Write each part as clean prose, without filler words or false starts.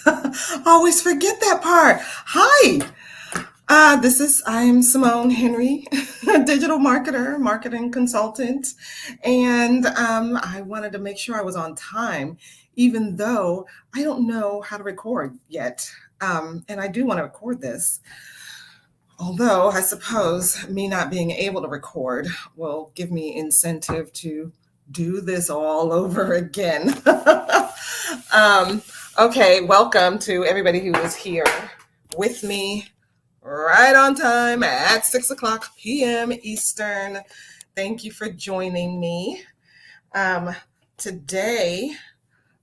I always forget that part. Hi, I'm Simone Henry, digital marketer, marketing consultant, and I wanted to make sure I was on time, even though I don't know how to record yet. And I do want to record this, although I suppose me not being able to record will give me incentive to do this all over again. um, okay, welcome to everybody who is here with me right on time at 6 o'clock p.m. Eastern. Thank you for joining me. Um, Today,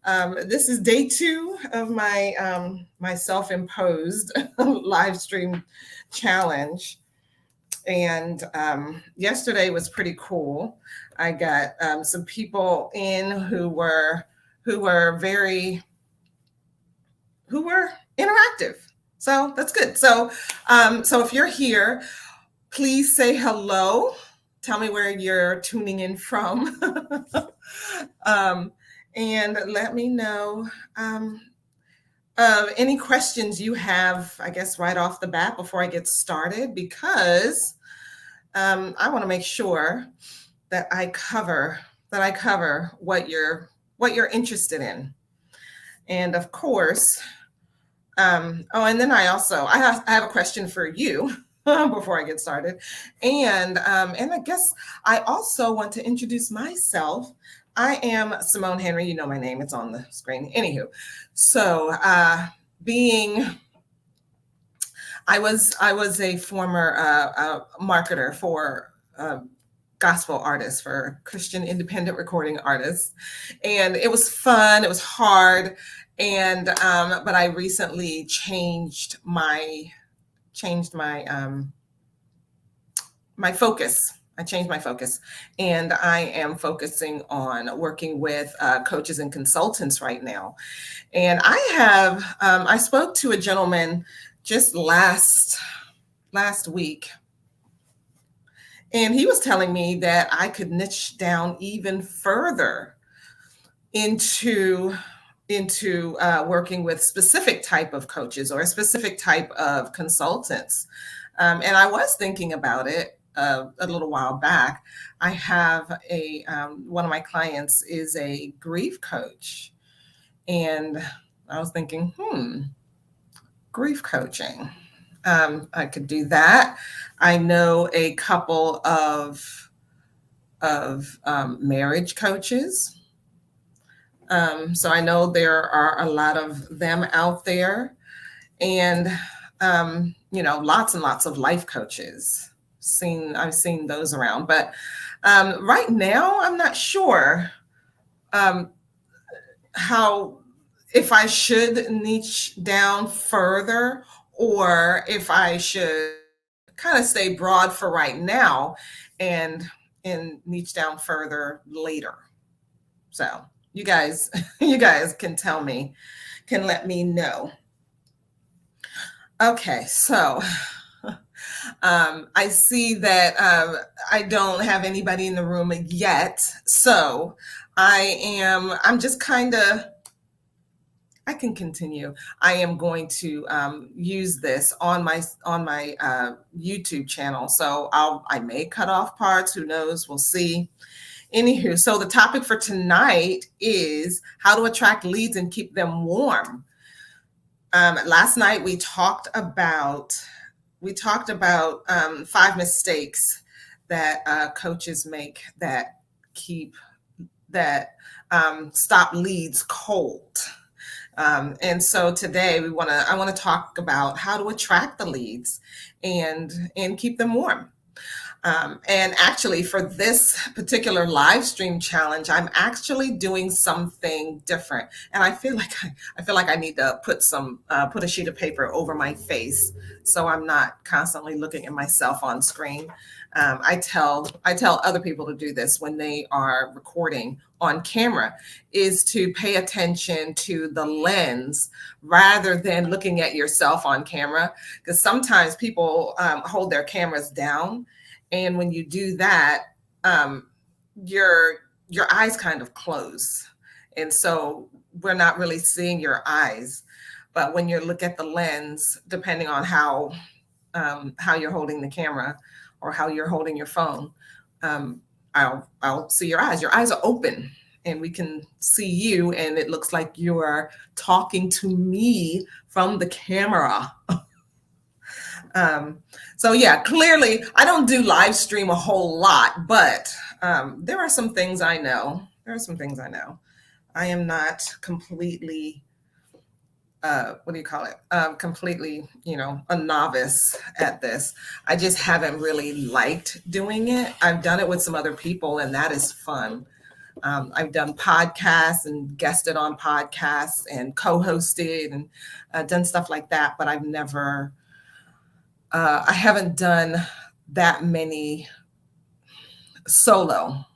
this is day 2 of my self-imposed live stream challenge, and yesterday was pretty cool. I got some people in who were interactive, so that's good. So if you're here, please say hello. Tell me where you're tuning in from. um, and let me know any questions you have, I guess, right off the bat before I get started, because I want to make sure that I cover what you're interested in. And of course, and then I have a question for you before I get started. And I guess I also want to introduce myself. I am Simone Henry. You know my name; it's on the screen. Anywho, so being I was a former marketer for gospel artists, for Christian independent recording artists, and it was fun. It was hard, and but I recently changed my my focus. I changed my focus, and I am focusing on working with coaches and consultants right now. And I spoke to a gentleman just last week, and he was telling me that I could niche down even further into working with specific type of coaches or a specific type of consultants. And I was thinking about it a little while back. I have one of my clients is a grief coach, and I was thinking, grief coaching. I could do that. I know a couple of marriage coaches. So I know there are a lot of them out there, and lots and lots of life coaches. I've seen those around, but right now I'm not sure how if I should niche down further, or if I should kind of stay broad for right now and niche down further later. So you guys can let me know. Okay, so I see that I don't have anybody in the room yet, so I'm just kind of, I can continue. I am going to use this on my YouTube channel, so I may cut off parts. Who knows? We'll see. Anywho, so the topic for tonight is how to attract leads and keep them warm. Last night we talked about 5 mistakes that coaches make that stop leads cold. And so today I want to talk about how to attract the leads and keep them warm. And actually, for this particular live stream challenge, I'm actually doing something different, and I feel like I need to put a sheet of paper over my face so I'm not constantly looking at myself on screen. I tell other people to do this when they are recording on camera, is to pay attention to the lens rather than looking at yourself on camera, because sometimes people hold their cameras down. And when you do that, your eyes kind of close, And so we're not really seeing your eyes. But when you look at the lens, depending on how you're holding the camera or how you're holding your phone, um, I'll see your eyes. Your eyes are open, and we can see you, and it looks like you're talking to me from the camera. Um, so yeah, clearly I don't do live stream a whole lot, but there are some things I know. There are some things I know. I am not completely, what do you call it? Completely, a novice at this. I just haven't really liked doing it. I've done it with some other people, and that is fun. I've done podcasts and guested on podcasts and co-hosted and done stuff like that, but I haven't done that many solo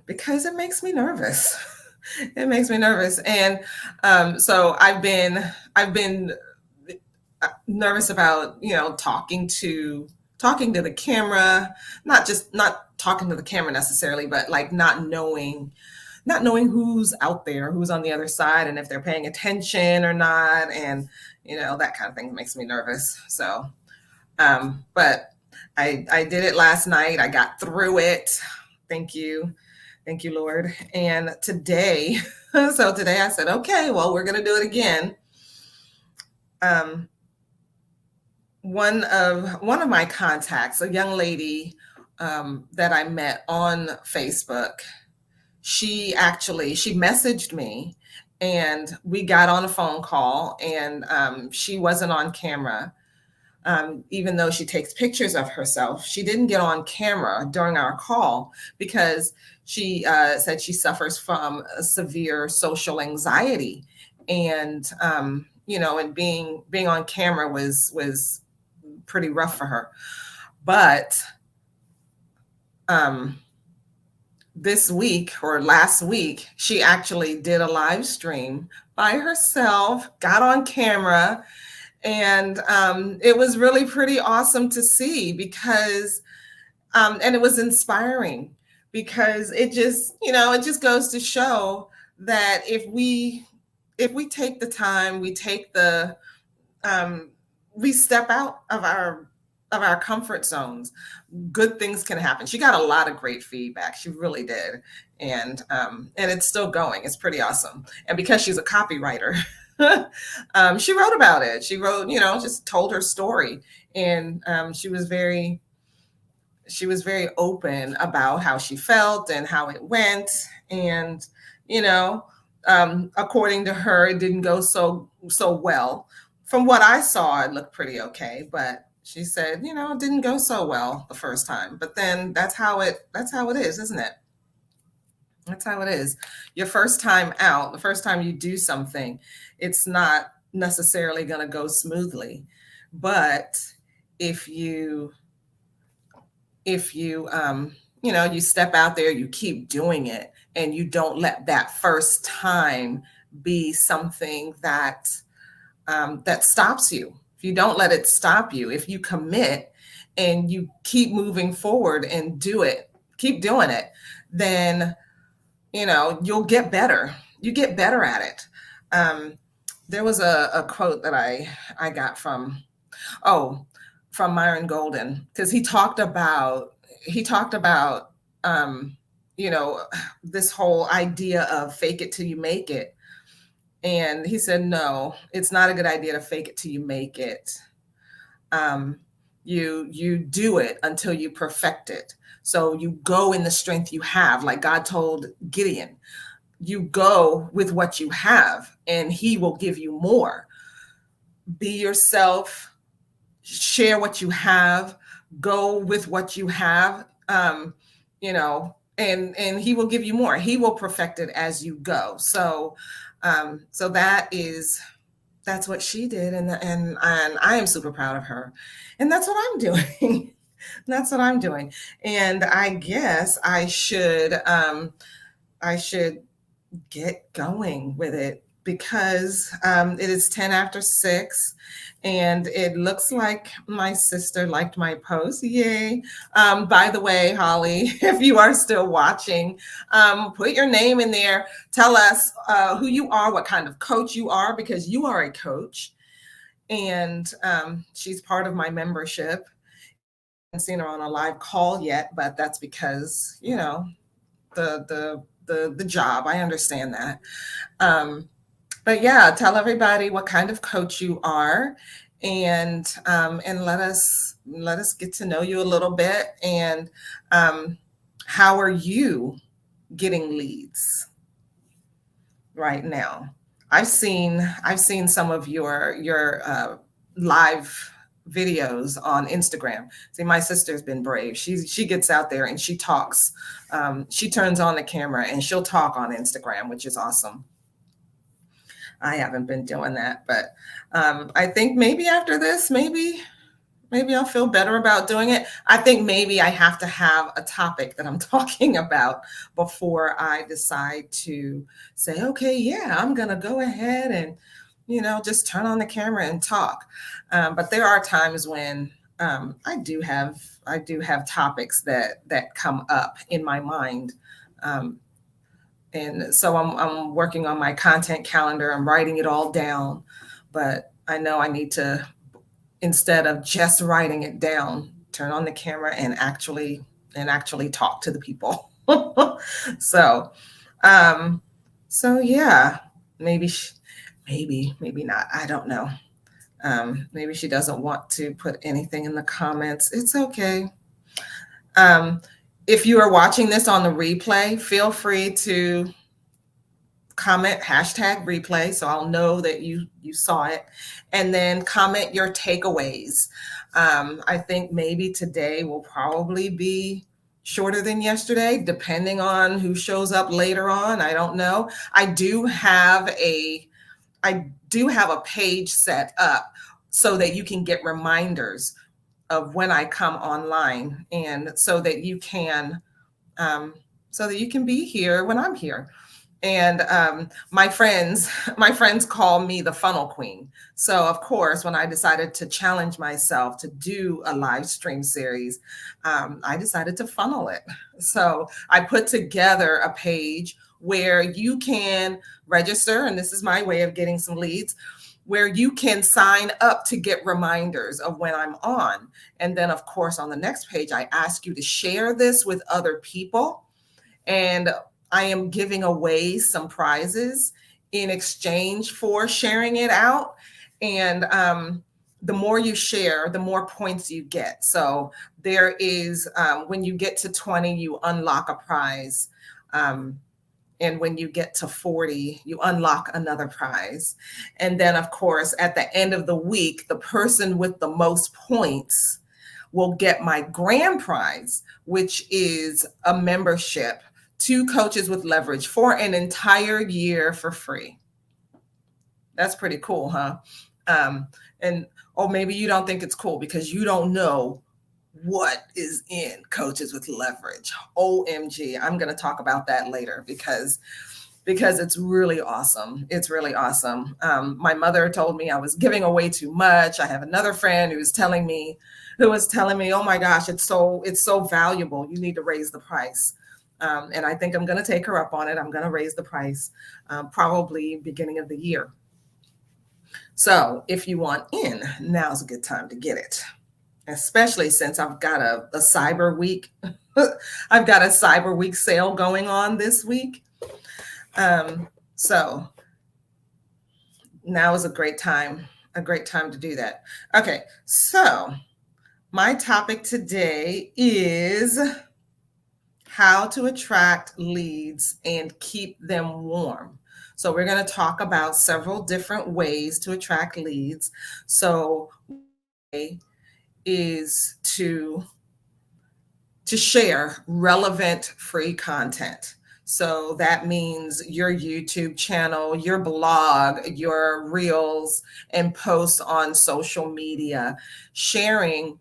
because it makes me nervous. It makes me nervous, and so I've been nervous about talking to the camera, not talking to the camera necessarily, but like not knowing who's out there, who's on the other side, and if they're paying attention or not, and that kind of thing makes me nervous. So, but I did it last night. I got through it. Thank you, Lord. And today, so today I said, okay, well, we're gonna do it again. One of my contacts, a young lady that I met on Facebook, she messaged me, and we got on a phone call, and she wasn't on camera. Even though she takes pictures of herself, she didn't get on camera during our call because she said she suffers from a severe social anxiety, and and being on camera was pretty rough for her. But this week or last week, she actually did a live stream by herself, got on camera, and it was really pretty awesome to see because, and it was inspiring because it just goes to show that if we take the time, we step out of our comfort zones, good things can happen. She got a lot of great feedback. She really did. And it's still going. It's pretty awesome. And because she's a copywriter, she wrote about it. She wrote, just told her story. And she was very open about how she felt and how it went. And, according to her, it didn't go so well. From what I saw, it looked pretty okay, but she said, it didn't go so well the first time. But then that's how it is, isn't it? That's how it is. Your first time out, the first time you do something, it's not necessarily going to go smoothly. But if you you step out there, you keep doing it, and you don't let that first time be something that stops you. If you don't let it stop you, if you commit and you keep moving forward and keep doing it, then you'll get better. You get better at it. There was a quote that I got from Myron Golden, because he talked about this whole idea of fake it till you make it. And he said, no, it's not a good idea to fake it till you make it. You do it until you perfect it. So you go in the strength you have, like God told Gideon. You go with what you have, and he will give you more. Be yourself, share what you have, go with what you have, and he will give you more. He will perfect it as you go. So that's what she did, and I am super proud of her, and that's what I'm doing. That's what I'm doing, and I guess I should get going with it because it is 10 after 6, and it looks like my sister liked my post. Yay. By the way, Holly, if you are still watching, put your name in there. Tell us who you are, what kind of coach you are, because you are a coach. And she's part of my membership. I haven't seen her on a live call yet, but that's because, the job. I understand that. But yeah, tell everybody what kind of coach you are, and let us get to know you a little bit. And how are you getting leads right now? I've seen some of your live videos on Instagram. See, my sister's been brave. She gets out there and she talks. She turns on the camera and she'll talk on Instagram, which is awesome. I haven't been doing that, but I think maybe after this, maybe I'll feel better about doing it. I think maybe I have to have a topic that I'm talking about before I decide to say, okay, yeah, I'm going to go ahead and, just turn on the camera and talk. But there are times when I do have topics that come up in my mind. And so I'm working on my content calendar. I'm writing it all down, but I know I need to, instead of just writing it down, turn on the camera and actually talk to the people. So, so yeah, maybe not. I don't know. Maybe she doesn't want to put anything in the comments. It's okay. If you are watching this on the replay, feel free to comment #replay, so I'll know that you saw it, and then comment your takeaways. I think maybe today will probably be shorter than yesterday, depending on who shows up later on. I don't know. I do have a page set up so that you can get reminders of when I come online, and so that you can be here when I'm here. And my friends call me the funnel queen. So of course, when I decided to challenge myself to do a live stream series, I decided to funnel it. So I put together a page where you can register, and this is my way of getting some leads, where you can sign up to get reminders of when I'm on. And then of course, on the next page, I ask you to share this with other people. And I am giving away some prizes in exchange for sharing it out. And the more you share, the more points you get. So there is, when you get to 20, you unlock a prize. And when you get to 40, you unlock another prize. And then, of course, at the end of the week, the person with the most points will get my grand prize, which is a membership to Coaches with Leverage for an entire year for free. That's pretty cool, huh? Or maybe you don't think it's cool because you don't know what is in Coaches with Leverage. OMG, I'm going to talk about that later because it's really awesome. It's really awesome. My mother told me I was giving away too much. I have another friend who was telling me, oh my gosh, it's so valuable. You need to raise the price. And I think I'm going to take her up on it. I'm going to raise the price probably beginning of the year. So if you want in, now's a good time to get it, especially since I've got a Cyber Week. I've got a Cyber Week sale going on this week. So now is a great time to do that. Okay, so my topic today is how to attract leads and keep them warm. So we're going to talk about several different ways to attract leads. So is to share relevant free content. So that means your YouTube channel, your blog, your reels, and posts on social media, sharing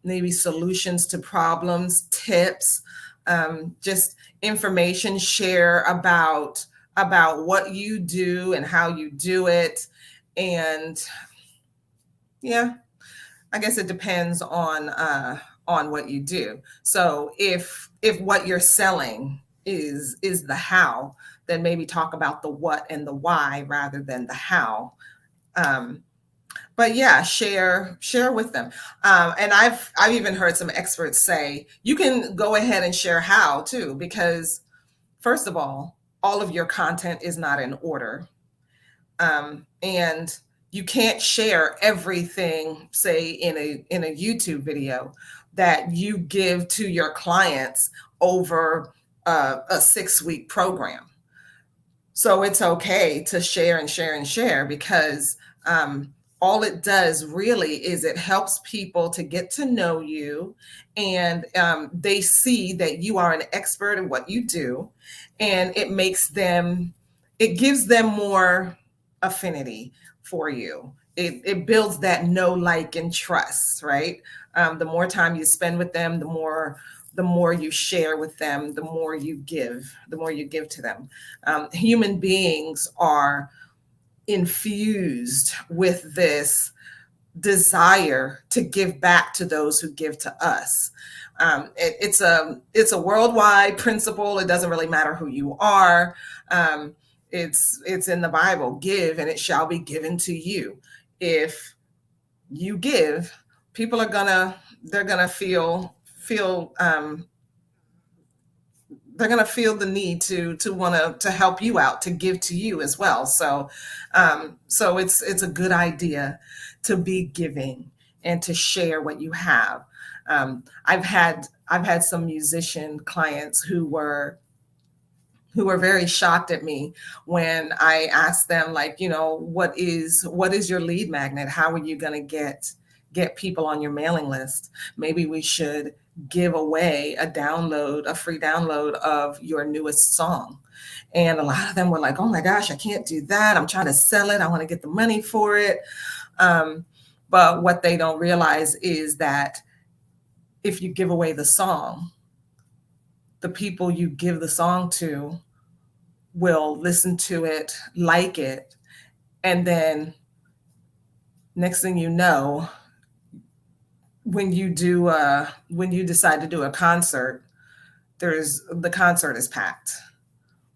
maybe solutions to problems, tips, just information, share about about what you do and how you do it. And yeah, I guess it depends on what you do. So if what you're selling is the how, then maybe talk about the what and the why rather than the how. Um, but yeah, share with them. And I've even heard some experts say you can go ahead and share how too, because first of all of your content is not in order. And you can't share everything, say in a YouTube video, that you give to your clients over a 6-week program. So it's okay to share and share and share, because all it does really is it helps people to get to know you, and they see that you are an expert in what you do, and it gives them more affinity for you. It builds that know, like, and trust, right? The more time you spend with them, the more you share with them, the more you give to them. Human beings are infused with this desire to give back to those who give to us. It's a worldwide principle. It doesn't really matter who you are. It's in the Bible. Give, and it shall be given to you. If you give, people are gonna they're gonna feel they're going to feel the need to want to help you out, to give to you as well. So it's a good idea to be giving and to share what you have. I've had some musician clients who were very shocked at me when I asked them, like, what is your lead magnet? How are you going to get people on your mailing list? Maybe we should give away a free download of your newest song. And a lot of them were like, oh my gosh, I can't do that. I'm trying to sell it. I want to get the money for it. But what they don't realize is that if you give away the song, the people you give the song to will listen to it, like it, and then next thing you know, when you decide to do a concert, the concert is packed,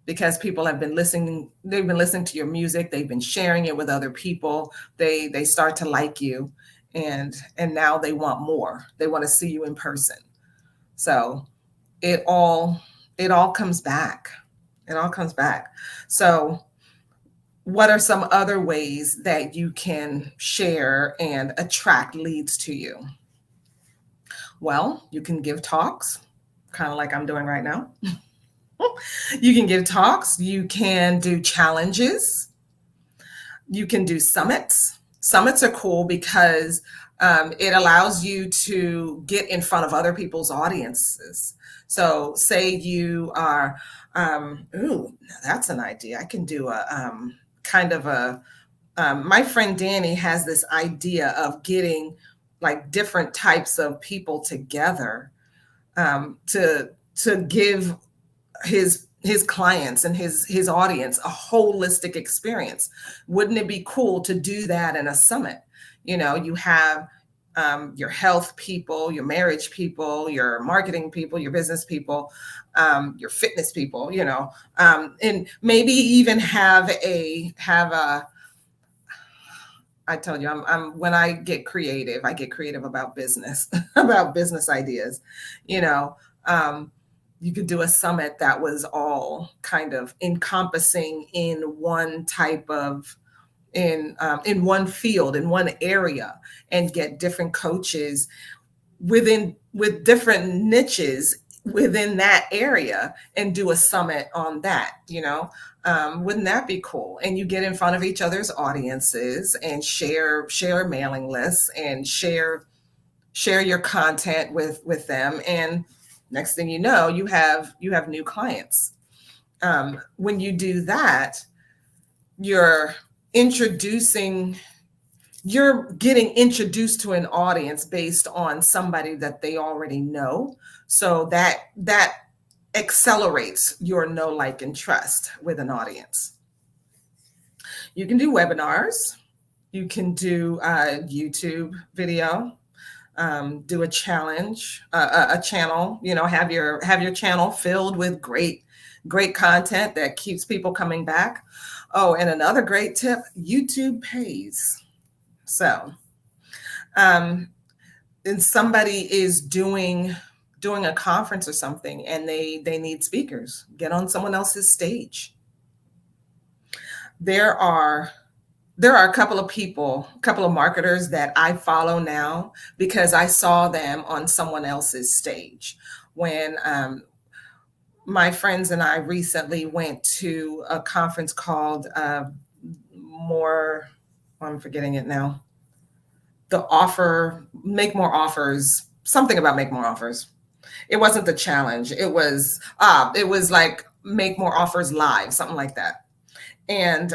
because people they've been listening to your music, they've been sharing it with other people, they start to like you, and now they want more. They want to see you in person. So it all comes back. It all comes back. So what are some other ways that you can share and attract leads to you? Well, you can give talks, kind of like I'm doing right now. You can give talks, you can do challenges, you can do summits. Summits are cool because it allows you to get in front of other people's audiences. So say you are, ooh, that's an idea. I can do my friend Danny has this idea of getting like different types of people together, to give his clients and his audience a holistic experience. Wouldn't it be cool to do that in a summit? You have your health people, your marriage people, your marketing people, your business people, your fitness people, and maybe even have a I tell you, when I get creative about business, about business ideas. You know, you could do a summit that was all kind of encompassing in one type of in one field, in one area, and get different coaches with different niches within that area, and do a summit on that. Wouldn't that be cool? And you get in front of each other's audiences and share mailing lists, and share your content with them, and next thing you know, you have new clients. When you do that, you're getting introduced to an audience based on somebody that they already know. So that accelerates your know, like, and trust with an audience. You can do webinars. You can do YouTube video. Do a challenge, a channel. Have your channel filled with great content that keeps people coming back. Oh, and another great tip: YouTube pays. So, um, and somebody is doing a conference or something, and they need speakers. Get on someone else's stage. There are a couple of people, a couple of marketers that I follow now because I saw them on someone else's stage. When my friends and I recently went to a conference called More, I'm forgetting it now. Make More Offers, something about Make More Offers. It wasn't the challenge. It was like Make More Offers Live, something like that. And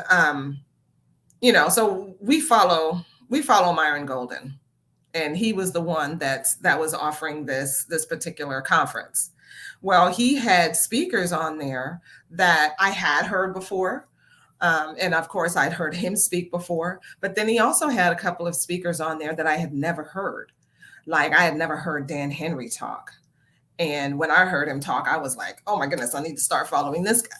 so we follow Myron Golden, and he was the one that was offering this particular conference. Well, he had speakers on there that I had heard before. And of course, I'd heard him speak before, but then he also had a couple of speakers on there that I had never heard. Like, I had never heard Dan Henry talk. And when I heard him talk, I was like, oh my goodness, I need to start following this guy.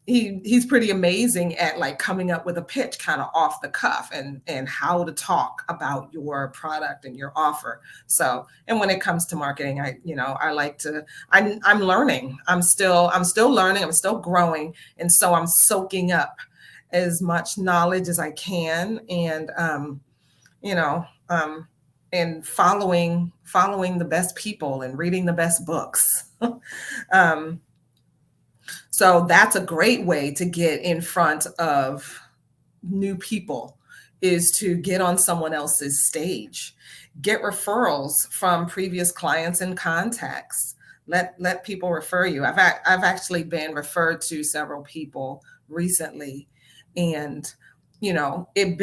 He's pretty amazing at like coming up with a pitch kind of off the cuff and how to talk about your product and your offer. So, and when it comes to marketing, I'm learning. I'm still learning. I'm still growing. And so I'm soaking up as much knowledge as I can, and and following the best people and reading the best books. So that's a great way to get in front of new people, is to get on someone else's stage, get referrals from previous clients and contacts. Let people refer you. I've actually been referred to several people recently, and it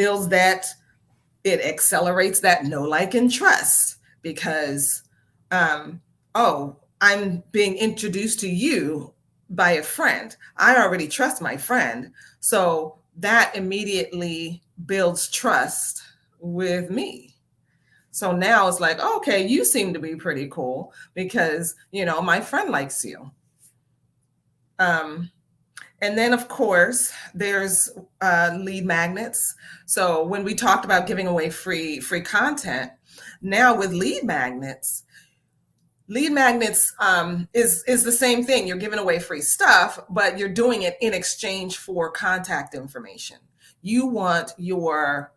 accelerates that know, like, and trust, because I'm being introduced to you by a friend. I already trust my friend. So that immediately builds trust with me. So now it's like, okay, you seem to be pretty cool because, my friend likes you. And then, of course, there's lead magnets. So when we talked about giving away free content, now with lead magnets is the same thing. You're giving away free stuff, but you're doing it in exchange for contact information. You want your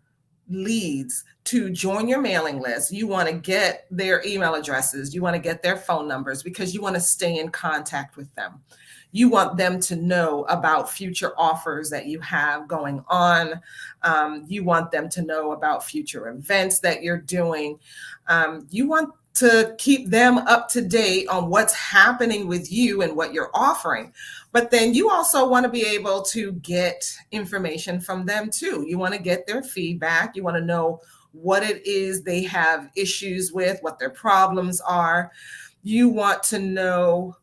leads to join your mailing list. You want to get their email addresses. You want to get their phone numbers because you want to stay in contact with them. You want them to know about future offers that you have going on. You want them to know about future events that you're doing. You want to keep them up to date on what's happening with you and what you're offering. But then you also want to be able to get information from them too. You want to get their feedback. You want to know what it is they have issues with, what their problems are. You want to know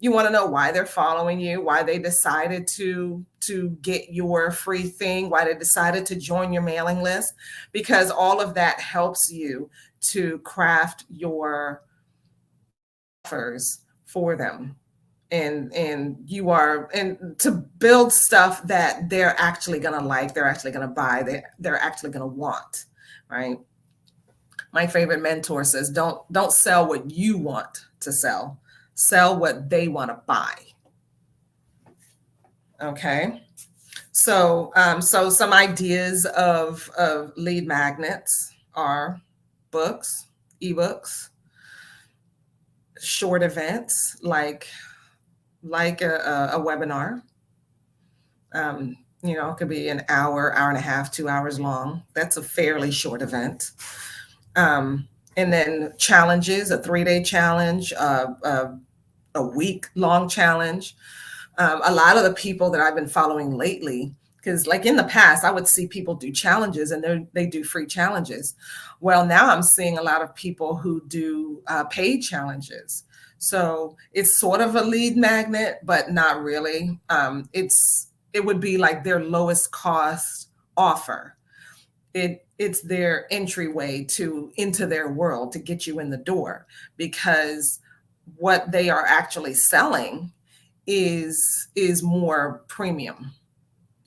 why they're following you, why they decided to get your free thing, why they decided to join your mailing list, because all of that helps you to craft your offers for them, and to build stuff that they're actually going to like, they're actually going to buy, they're actually going to want, right? My favorite mentor says, don't sell what you want to sell what they want to buy. Okay. So some ideas of lead magnets are books, ebooks, short events like a webinar. It could be an hour and a half, 2 hours long. That's a fairly short event. And then challenges, a 3-day challenge, a week-long challenge. A lot of the people that I've been following lately Because like in the past, I would see people do challenges and they do free challenges. Well, now I'm seeing a lot of people who do paid challenges. So it's sort of a lead magnet, but not really. It would be like their lowest cost offer. It's their entryway to into their world to get you in the door, because what they are actually selling is more premium,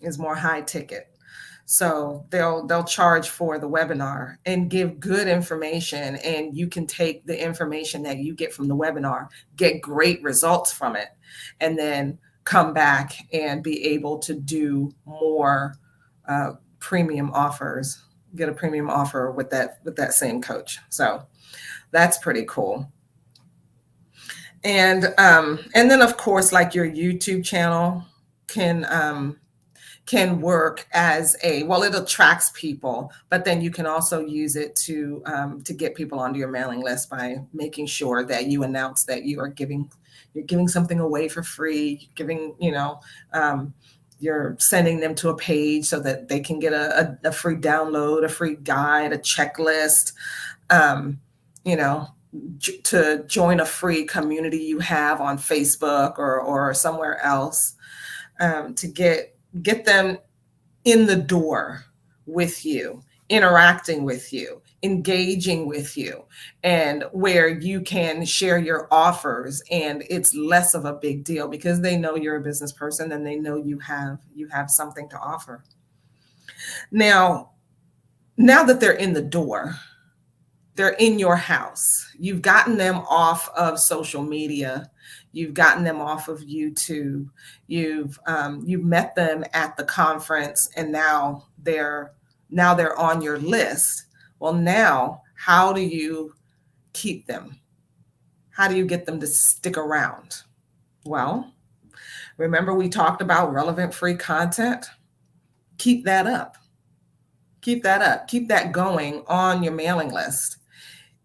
is more high ticket. So they'll charge for the webinar and give good information, and you can take the information that you get from the webinar, get great results from it, and then come back and be able to do more premium offers, get a premium offer with that same coach. So that's pretty cool. And then of course, like your YouTube channel can work as well, it attracts people, but then you can also use it to get people onto your mailing list by making sure that you announce that you're giving something away for free, you're sending them to a page so that they can get a free download, a free guide, a checklist, to join a free community you have on Facebook or somewhere else, to get them in the door with you, interacting with you, engaging with you, and where you can share your offers and it's less of a big deal because they know you're a business person and they know you have something to offer. Now that they're in the door, they're in your house. You've gotten them off of social media. You've gotten them off of YouTube. You've met them at the conference, and now they're on your list. Well, now how do you keep them? How do you get them to stick around? Well, remember we talked about relevant free content? Keep that up. Keep that up. Keep that going on your mailing list.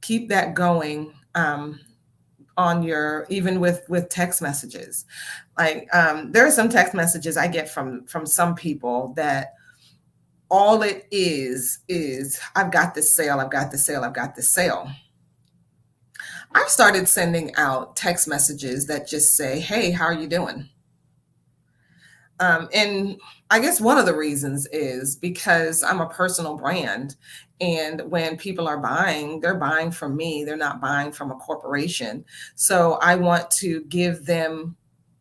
Keep that going on your, even with text messages. Like there are some text messages I get from some people that all it is I've got this sale, I've got this sale, I've got this sale. I've started sending out text messages that just say, hey, how are you doing? And I guess one of the reasons is because I'm a personal brand. And when people are buying, they're buying from me. They're not buying from a corporation. So I want to give them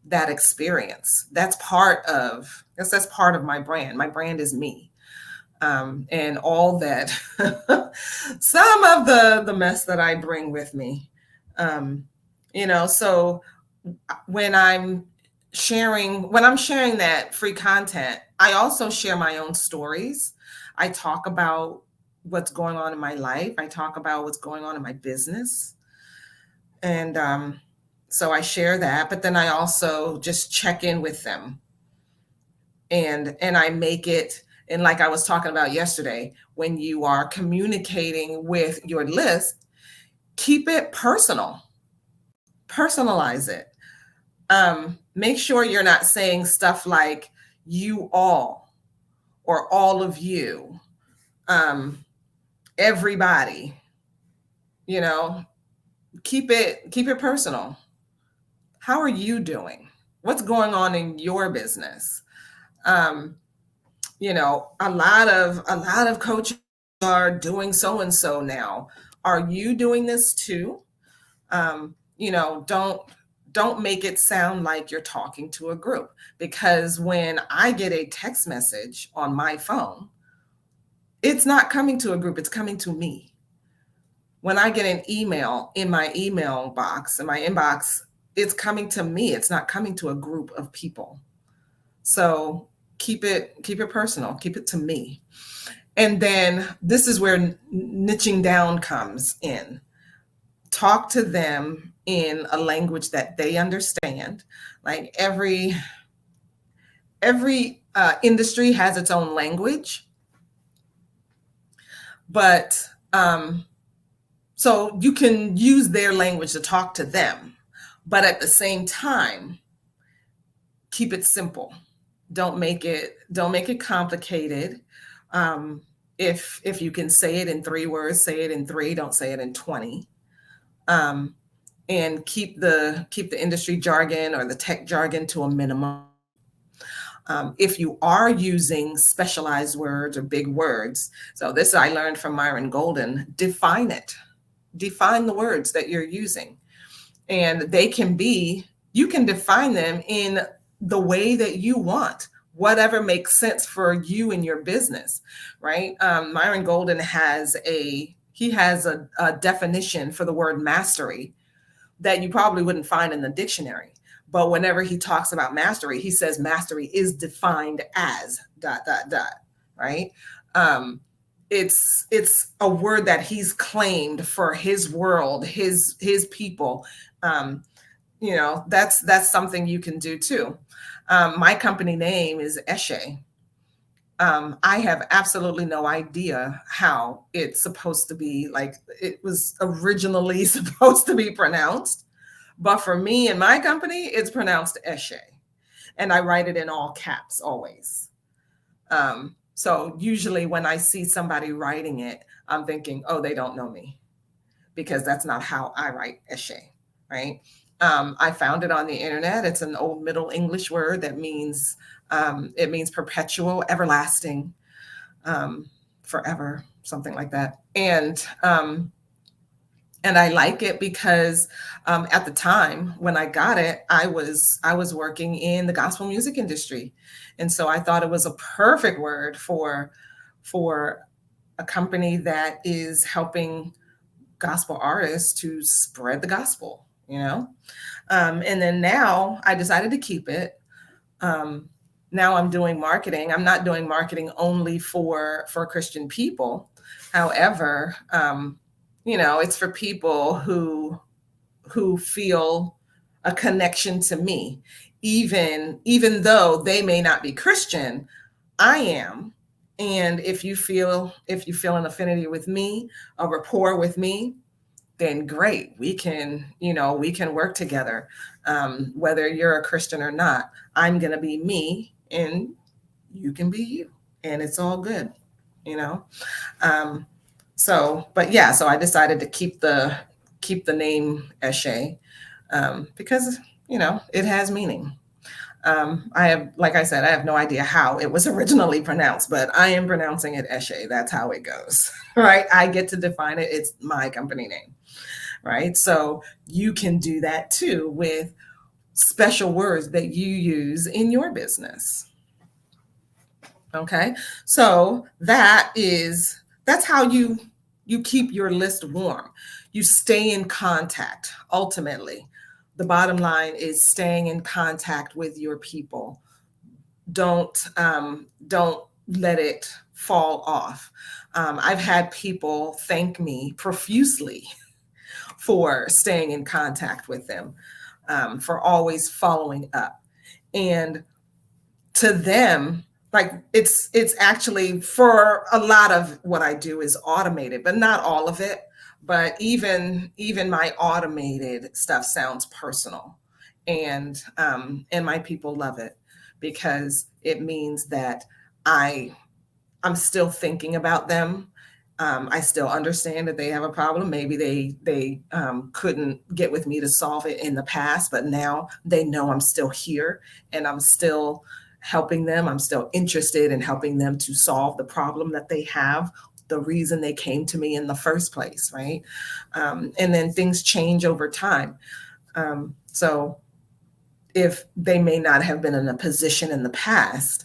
that experience. That's part of my brand. My brand is me. And all that, some of the mess that I bring with me. So when I'm sharing that free content, I also share my own stories. I talk about what's going on in my life. I talk about what's going on in my business. And so I share that, but then I also just check in with them. And I make it, and like I was talking about yesterday, when you are communicating with your list, keep it personal. Personalize it. Make sure you're not saying stuff like you all or all of you, everybody, keep it personal. How are you doing? What's going on in your business? A lot of coaches are doing so-and-so now. Are you doing this too? Don't make it sound like you're talking to a group, because when I get a text message on my phone, it's not coming to a group, it's coming to me. When I get an email in my email box, in my inbox, it's coming to me. It's not coming to a group of people. So keep it personal, keep it to me. And then this is where niching down comes in. Talk to them in a language that they understand. Like every industry has its own language, but so you can use their language to talk to them, but at the same time, keep it simple. Don't make it complicated. Um, if you can say it in 3 words, say it in three. Don't say it in 20. Um, and keep the industry jargon or the tech jargon to a minimum. If you are using specialized words or big words, so this I learned from Myron Golden, define it. Define the words that you're using. And you can define them in the way that you want, whatever makes sense for you and your business, right? Myron Golden has a definition for the word mastery that you probably wouldn't find in the dictionary. But whenever he talks about mastery, he says mastery is defined as ... right? Um, it's a word that he's claimed for his world, his people. That's something you can do too. My company name is Eshe. I have absolutely no idea how it's supposed to be, like it was originally supposed to be pronounced. But for me and my company, it's pronounced Eshe. And I write it in all caps always. So usually when I see somebody writing it, I'm thinking, oh, they don't know me, because that's not how I write Eshe, right? I found it on the internet. It's an old Middle English word that means it means perpetual, everlasting, forever, something like that. And I like it because at the time when I got it, I was working in the gospel music industry, and so I thought it was a perfect word for a company that is helping gospel artists to spread the gospel, And then now I decided to keep it. Now I'm doing marketing. I'm not doing marketing only for Christian people. However, it's for people who feel a connection to me, even though they may not be Christian. I am. And if you feel an affinity with me, a rapport with me, then great. We can work together. Whether you're a Christian or not, I'm going to be me and you can be you, and it's all good, So I decided to keep the name Eshe, because, it has meaning. Like I said, I have no idea how it was originally pronounced, but I am pronouncing it Eshe. That's how it goes, right? I get to define it. It's my company name, right? So you can do that too with special words that you use in your business. Okay, so that's how you keep your list warm. You stay in contact. Ultimately, the bottom line is staying in contact with your people. Don't let it fall off. I've had people thank me profusely for staying in contact with them, for always following up. And to them, like it's actually, for a lot of what I do is automated, but not all of it. But even my automated stuff sounds personal, and my people love it, because it means that I'm still thinking about them. I still understand that they have a problem. Maybe they couldn't get with me to solve it in the past, but now they know I'm still here and I'm still helping them. I'm still interested in helping them to solve the problem that they have, the reason they came to me in the first place, right? And then things change over time. So if they may not have been in a position in the past,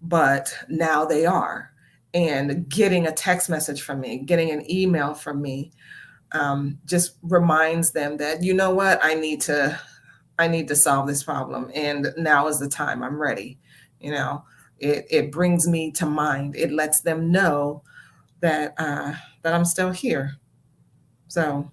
but now they are, and getting a text message from me, getting an email from me, just reminds them that, you know what, I need to solve this problem, and now is the time. I'm ready. It brings me to mind. It lets them know that I'm still here. So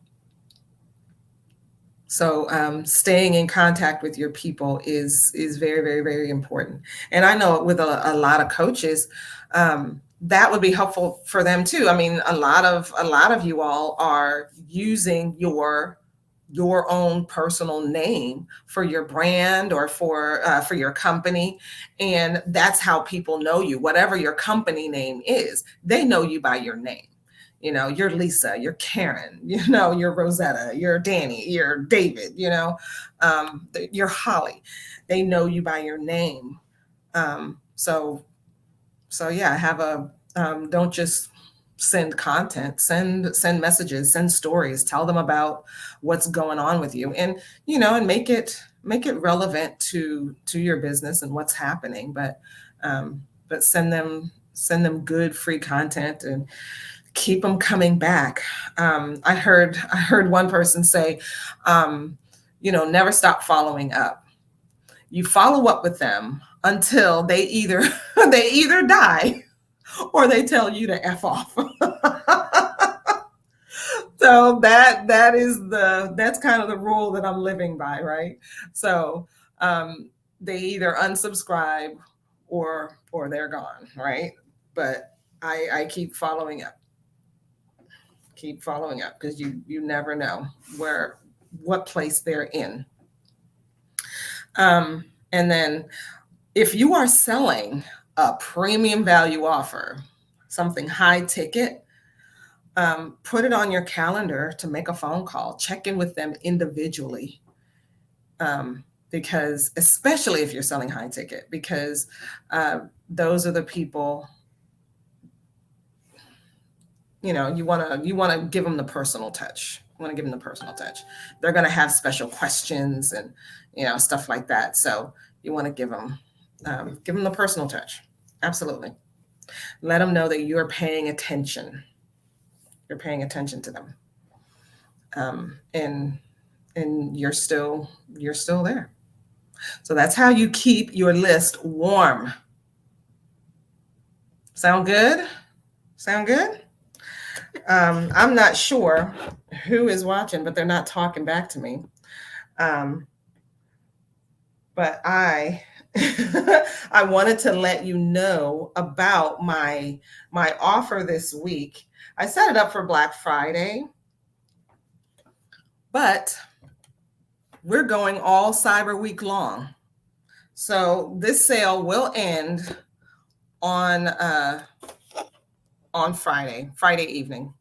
staying in contact with your people is very, very, very important. And I know with a lot of coaches, that would be helpful for them too. I mean, a lot of you all are using your your own personal name for your brand or for your company, and that's how people know you. Whatever your company name is, they know you by your name. You're Lisa, you're Karen, you're Rosetta, you're Danny, you're David, you're Holly. They know you by your name. So yeah, have a don't just send content, send messages, send stories, tell them about what's going on with you, and make it relevant to your business and what's happening. But send them good free content and keep them coming back. I heard one person say, never stop following up. You follow up with them until they either they either die or they tell you to F off. So that's kind of the rule that I'm living by, right? So they either unsubscribe or they're gone, right? But I keep following up. Keep following up because you never know what place they're in. And then if you are selling a premium value offer, something high ticket, put it on your calendar to make a phone call, check in with them individually. Because especially if you're selling high ticket, because those are the people, you want to give them the personal touch. You want to give them the personal touch. They're going to have special questions and, stuff like that. So you want to give them the personal touch. Absolutely. Let them know that you're paying attention. You're paying attention to them. And you're still there. So that's how you keep your list warm. Sound good? Sound good? I'm not sure who is watching, but they're not talking back to me. But I I wanted to let you know about my offer this week. I set it up for Black Friday, but we're going all Cyber Week long. So this sale will end on Friday evening.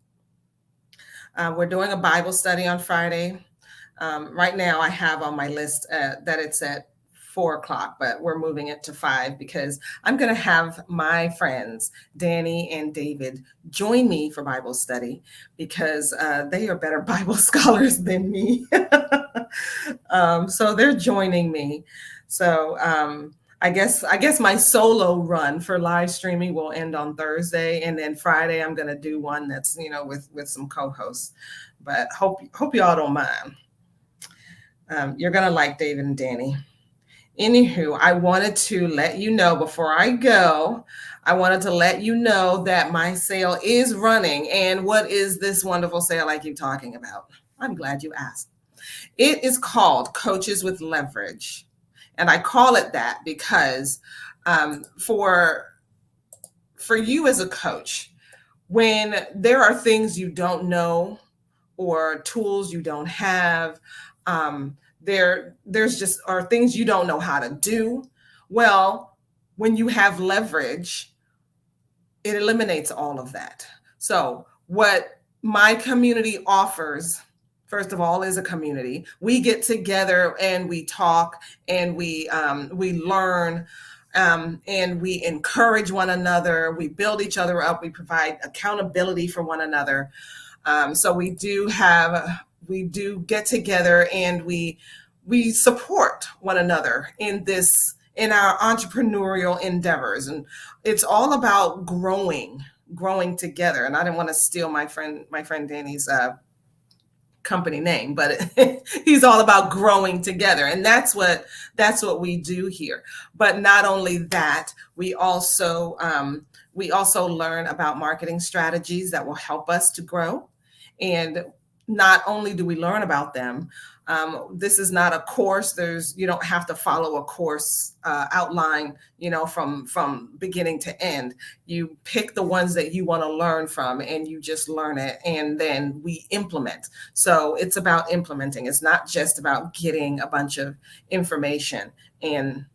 We're doing a Bible study on Friday. Right now I have on my list that it's at 4:00, but we're moving it to 5 because I'm going to have my friends, Danny and David, join me for Bible study because they are better Bible scholars than me. So they're joining me. So I guess my solo run for live streaming will end on Thursday, and then Friday I'm going to do one that's with some co-hosts. But hope y'all don't mind. You're going to like David and Danny. Anywho, I wanted to let you know before I go, I wanted to let you know that my sale is running. And what is this wonderful sale I keep talking about? I'm glad you asked. It is called Coaches with Leverage. And I call it that because for you as a coach, when there are things you don't know or tools you don't have, there's just are things you don't know how to do. Well, when you have leverage, it eliminates all of that. So what my community offers, first of all, is a community. We get together and we talk and we learn and we encourage one another. We build each other up. We provide accountability for one another. So we do get together and we support one another in our entrepreneurial endeavors. And it's all about growing together. And I didn't want to steal my friend Danny's company name, but he's all about growing together. And that's what we do here. But not only that, we also learn about marketing strategies that will help us to grow. And not only do we learn about them, this is not a course. You don't have to follow a course outline, from beginning to end. You pick the ones that you want to learn from, and you just learn it, and then we implement. So it's about implementing. It's not just about getting a bunch of information and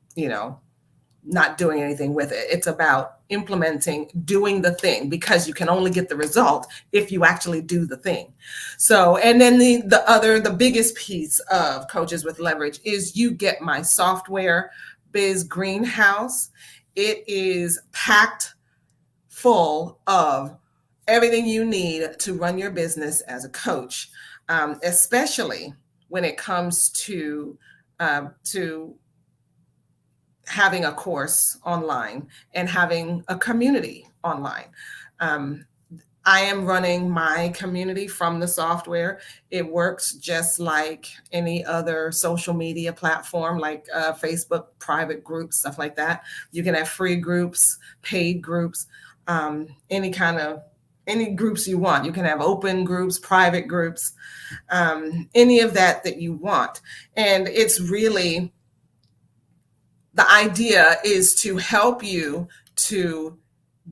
not doing anything with it. It's about implementing, doing the thing, because you can only get the result if you actually do the thing. So, and then the biggest piece of Coaches with Leverage is you get my software, Biz Greenhouse. It is packed full of everything you need to run your business as a coach, especially when it comes to having a course online and having a community online. I am running my community from the software. It works just like any other social media platform, like Facebook private groups, stuff like that. You can have free groups, paid groups, any groups you want. You can have open groups, private groups, any of that you want. And it's really, the idea is to help you to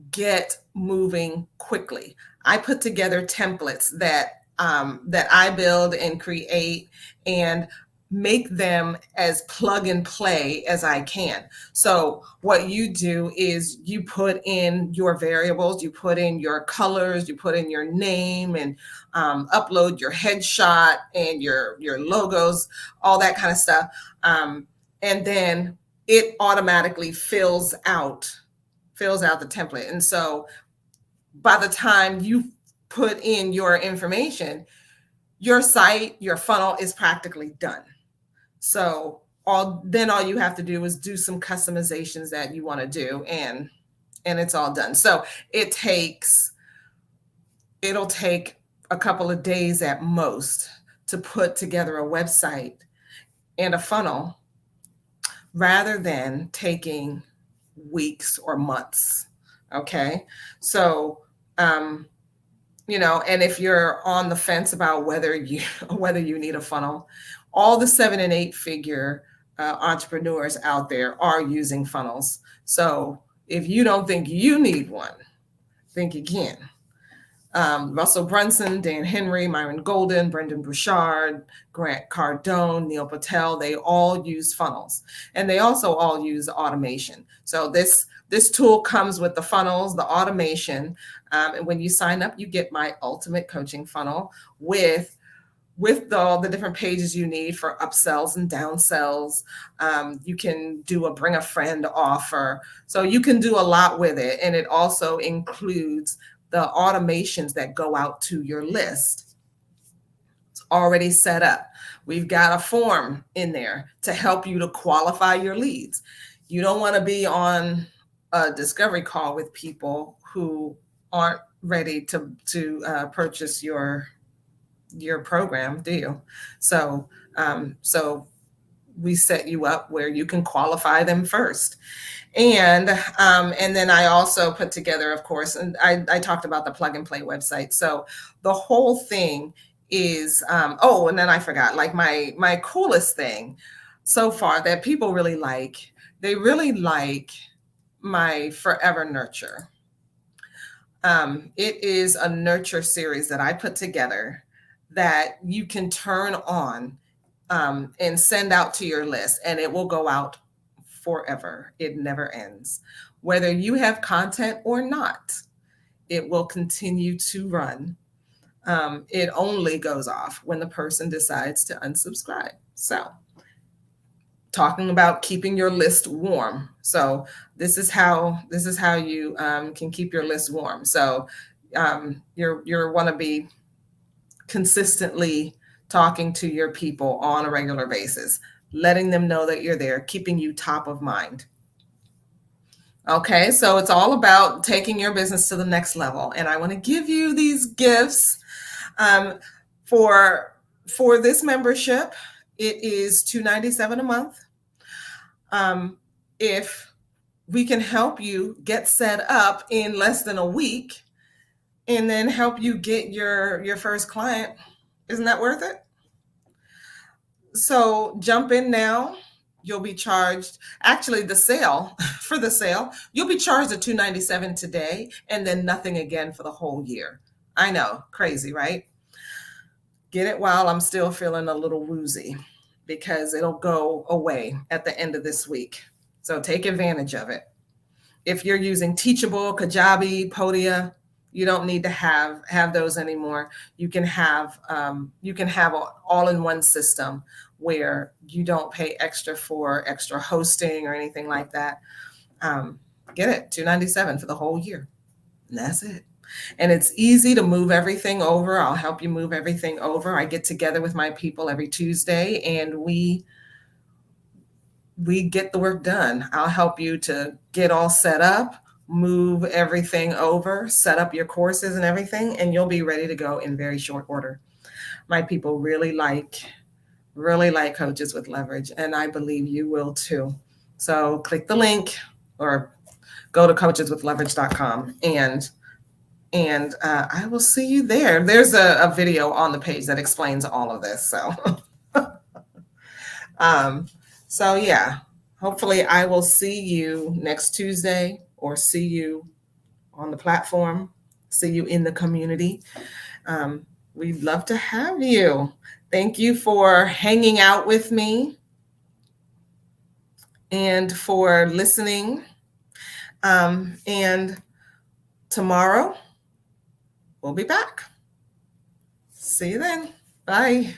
get moving quickly. I put together templates that I build and create and make them as plug and play as I can. So what you do is you put in your variables, you put in your colors, you put in your name, and upload your headshot and your logos, all that kind of stuff. And then it automatically fills out the template. And so by the time you put in your information, your site, your funnel is practically done. So all you have to do is do some customizations that you want to do, and it's all done. So it'll take a couple of days at most to put together a website and a funnel, rather than taking weeks or months. Okay. So, and if you're on the fence about whether you need a funnel, all the 7 and 8 figure entrepreneurs out there are using funnels. So if you don't think you need one, think again. Russell Brunson, Dan Henry, Myron Golden, Brendan Burchard, Grant Cardone, Neil Patel, they all use funnels, and they also all use automation. So this tool comes with the funnels, the automation, and when you sign up, you get my ultimate coaching funnel with all the different pages you need for upsells and downsells. You can do a bring a friend offer. So you can do a lot with it, and it also includes the automations that go out to your list. It's already set up. We've got a form in there to help you to qualify your leads. You don't want to be on a discovery call with people who aren't ready to purchase your program, do you? So we set you up where you can qualify them first. And then I also put together, of course, and I talked about the plug and play website. So the whole thing is, and then I forgot, like my coolest thing so far that people really like, they really like my Forever Nurture. It is a nurture series that I put together that you can turn on and send out to your list, and it will go out forever. It never ends. Whether you have content or not, it will continue to run. It only goes off when the person decides to unsubscribe. So, talking about keeping your list warm. So this is how you can keep your list warm. So you want to be consistently talking to your people on a regular basis, letting them know that you're there, keeping you top of mind. Okay, so it's all about taking your business to the next level. And I want to give you these gifts for this membership. It is $297 a month. If we can help you get set up in less than a week and then help you get your first client, Isn't that worth it? So jump in now. You'll be charged, actually, the sale for the sale, you'll be charged at $297 today and then nothing again for the whole year. I know, crazy, right? Get it while I'm still feeling a little woozy because it'll go away at the end of this week. So take advantage of it. If you're using Teachable, Kajabi, Podia, you don't need to have those anymore. You can have all in one system where you don't pay extra for extra hosting or anything like that. Get it, $297 for the whole year. And that's it. And it's easy to move everything over. I'll help you move everything over. I get together with my people every Tuesday and we get the work done. I'll help you to get all set up, move everything over, set up your courses and everything, and you'll be ready to go in very short order. My people really like Coaches with Leverage, and I believe you will too. So click the link or go to coacheswithleverage.com and I will see you there. There's a video on the page that explains all of this. So yeah, hopefully I will see you next Tuesday or see you on the platform, see you in the community. We'd love to have you. Thank you for hanging out with me and for listening. And tomorrow we'll be back. See you then. Bye.